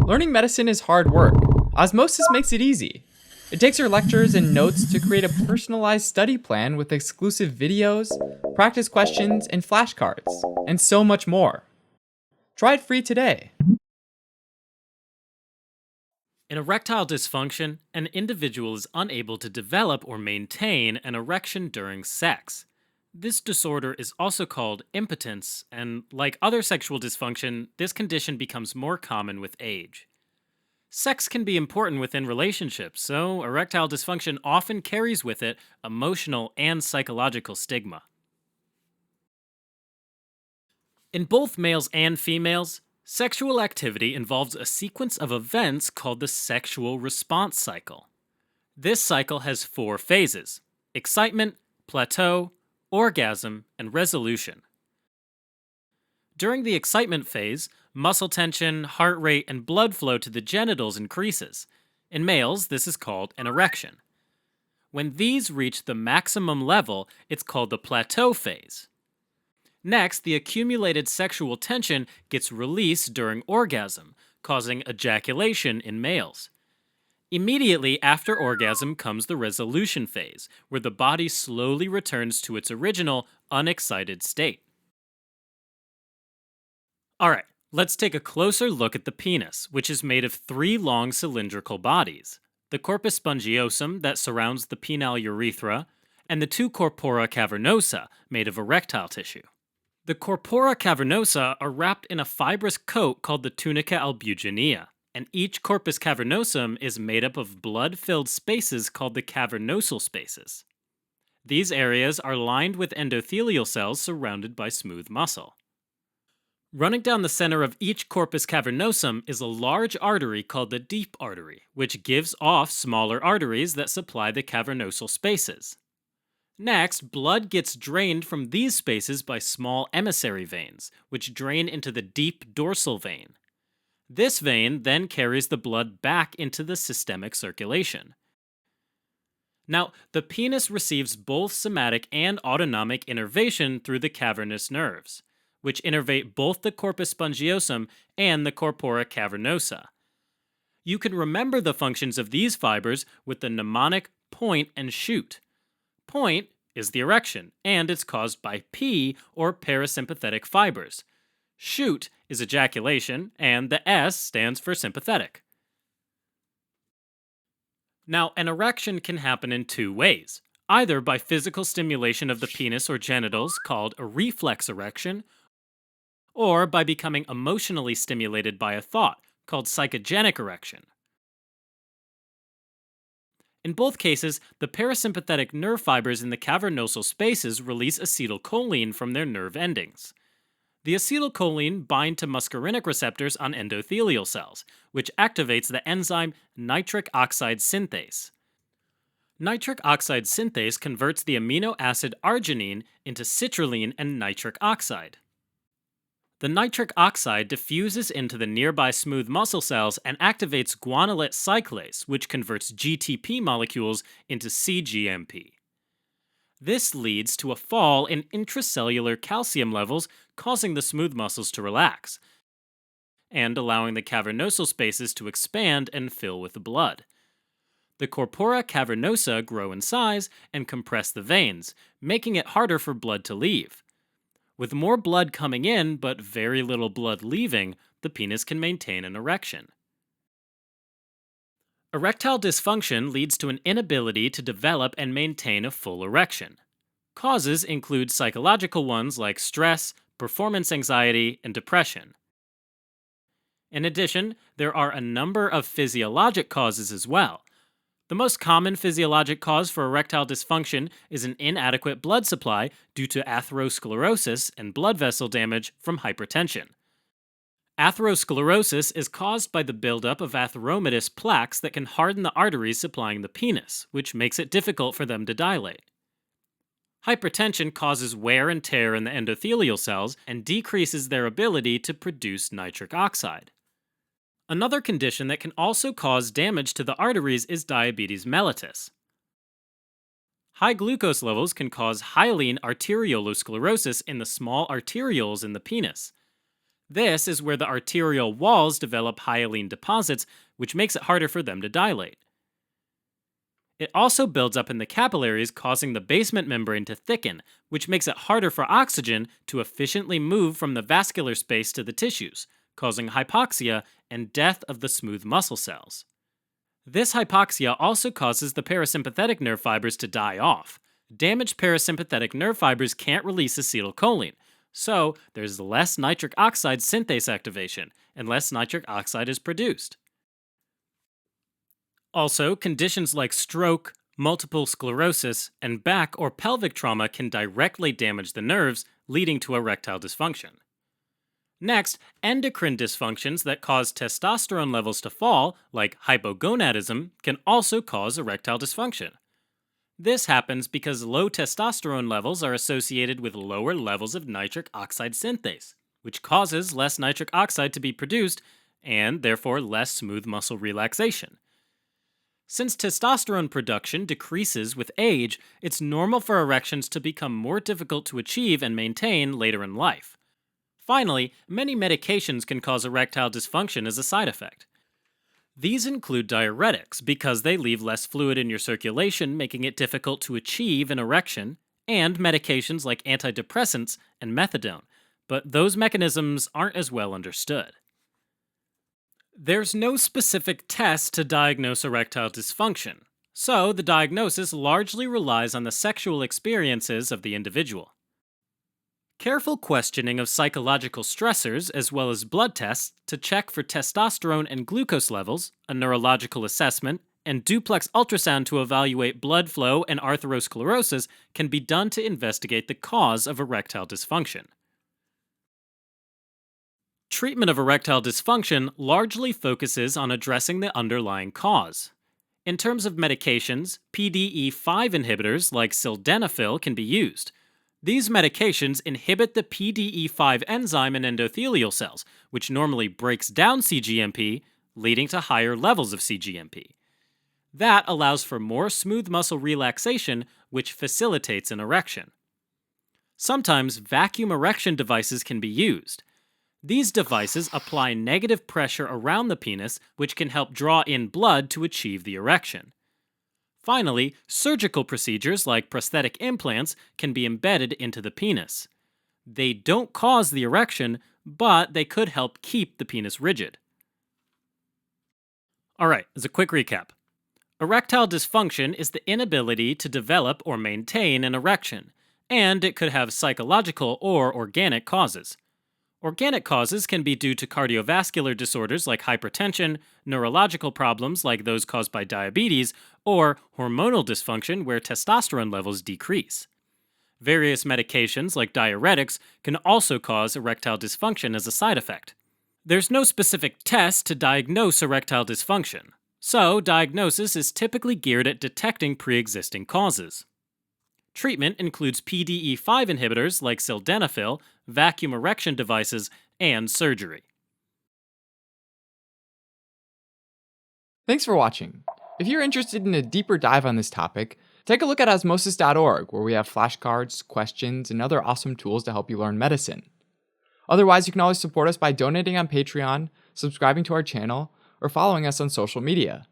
Learning medicine is hard work. Osmosis makes it easy. It takes your lectures and notes to create a personalized study plan with exclusive videos, practice questions, and flashcards, and so much more. Try it free today. In erectile dysfunction, an individual is unable to develop or maintain an erection during sex. This disorder is also called impotence, and like other sexual dysfunction, this condition becomes more common with age. Sex can be important within relationships, so erectile dysfunction often carries with it emotional and psychological stigma. In both males and females, sexual activity involves a sequence of events called the sexual response cycle. This cycle has 4 phases: excitement, plateau, orgasm, and resolution. During the excitement phase, muscle tension, heart rate, and blood flow to the genitals increases. In males, this is called an erection. When these reach the maximum level, it's called the plateau phase. Next, the accumulated sexual tension gets released during orgasm, causing ejaculation in males. Immediately after orgasm comes the resolution phase, where the body slowly returns to its original, unexcited state. Alright, let's take a closer look at the penis, which is made of 3 long cylindrical bodies: the corpus spongiosum that surrounds the penile urethra, and the 2 corpora cavernosa made of erectile tissue. The corpora cavernosa are wrapped in a fibrous coat called the tunica albuginea, and each corpus cavernosum is made up of blood-filled spaces called the cavernosal spaces. These areas are lined with endothelial cells surrounded by smooth muscle. Running down the center of each corpus cavernosum is a large artery called the deep artery, which gives off smaller arteries that supply the cavernosal spaces. Next, blood gets drained from these spaces by small emissary veins, which drain into the deep dorsal vein. This vein then carries the blood back into the systemic circulation. Now, the penis receives both somatic and autonomic innervation through the cavernous nerves, which innervate both the corpus spongiosum and the corpora cavernosa. You can remember the functions of these fibers with the mnemonic point and shoot. Point is the erection, and it's caused by P, or parasympathetic fibers. Shoot is ejaculation, and the S stands for sympathetic. Now, an erection can happen in 2 ways, either by physical stimulation of the penis or genitals, called a reflex erection, or by becoming emotionally stimulated by a thought, called psychogenic erection. In both cases, the parasympathetic nerve fibers in the cavernosal spaces release acetylcholine from their nerve endings. The acetylcholine bind to muscarinic receptors on endothelial cells, which activates the enzyme nitric oxide synthase. Nitric oxide synthase converts the amino acid arginine into citrulline and nitric oxide. The nitric oxide diffuses into the nearby smooth muscle cells and activates guanylate cyclase, which converts GTP molecules into cGMP. This leads to a fall in intracellular calcium levels, causing the smooth muscles to relax, and allowing the cavernosal spaces to expand and fill with blood. The corpora cavernosa grow in size and compress the veins, making it harder for blood to leave. With more blood coming in, but very little blood leaving, the penis can maintain an erection. Erectile dysfunction leads to an inability to develop and maintain a full erection. Causes include psychological ones like stress, performance anxiety, and depression. In addition, there are a number of physiologic causes as well. The most common physiologic cause for erectile dysfunction is an inadequate blood supply due to atherosclerosis and blood vessel damage from hypertension. Atherosclerosis is caused by the buildup of atheromatous plaques that can harden the arteries supplying the penis, which makes it difficult for them to dilate. Hypertension causes wear and tear in the endothelial cells and decreases their ability to produce nitric oxide. Another condition that can also cause damage to the arteries is diabetes mellitus. High glucose levels can cause HYALINE arteriolosclerosis in the small arterioles in the penis. This is where the arterial walls develop hyaline deposits, which makes it harder for them to dilate. It also builds up in the capillaries, causing the basement membrane to thicken, which makes it harder for oxygen to efficiently move from the vascular space to the tissues, causing hypoxia and death of the smooth muscle cells. This hypoxia also causes the parasympathetic nerve fibers to die off. Damaged parasympathetic nerve fibers can't release acetylcholine, so there's less nitric oxide synthase activation, and less nitric oxide is produced. Also, conditions like stroke, multiple sclerosis, and back or pelvic trauma can directly damage the nerves, leading to erectile dysfunction. Next, endocrine dysfunctions that cause testosterone levels to fall, like hypogonadism, can also cause erectile dysfunction. This happens because low testosterone levels are associated with lower levels of nitric oxide synthase, which causes less nitric oxide to be produced and therefore less smooth muscle relaxation. Since testosterone production decreases with age, it's normal for erections to become more difficult to achieve and maintain later in life. Finally, many medications can cause erectile dysfunction as a side effect. These include diuretics because they leave less fluid in your circulation, making it difficult to achieve an erection, and medications like antidepressants and methadone, but those mechanisms aren't as well understood. There's no specific test to diagnose erectile dysfunction, so the diagnosis largely relies on the sexual experiences of the individual. Careful questioning of psychological stressors, as well as blood tests to check for testosterone and glucose levels, a neurological assessment, and duplex ultrasound to evaluate blood flow and arteriosclerosis can be done to investigate the cause of erectile dysfunction. Treatment of erectile dysfunction largely focuses on addressing the underlying cause. In terms of medications, PDE5 inhibitors like sildenafil can be used. These medications inhibit the PDE5 enzyme in endothelial cells, which normally breaks down cGMP, leading to higher levels of cGMP. That allows for more smooth muscle relaxation, which facilitates an erection. Sometimes vacuum erection devices can be used. These devices apply negative pressure around the penis, which can help draw in blood to achieve the erection. Finally, surgical procedures like prosthetic implants can be embedded into the penis. They don't cause the erection, but they could help keep the penis rigid. Alright, as a quick recap. Erectile dysfunction is the inability to develop or maintain an erection, and it could have psychological or organic causes. Organic causes can be due to cardiovascular disorders like hypertension, neurological problems like those caused by diabetes, or hormonal dysfunction where testosterone levels decrease. Various medications like diuretics can also cause erectile dysfunction as a side effect. There's no specific test to diagnose erectile dysfunction, so diagnosis is typically geared at detecting pre-existing causes. Treatment includes PDE5 inhibitors like sildenafil, vacuum erection devices, and surgery. Thanks for watching. If you're interested in a deeper dive on this topic, take a look at osmosis.org, where we have flashcards, questions, and other awesome tools to help you learn medicine. Otherwise, you can always support us by donating on Patreon, subscribing to our channel, or following us on social media.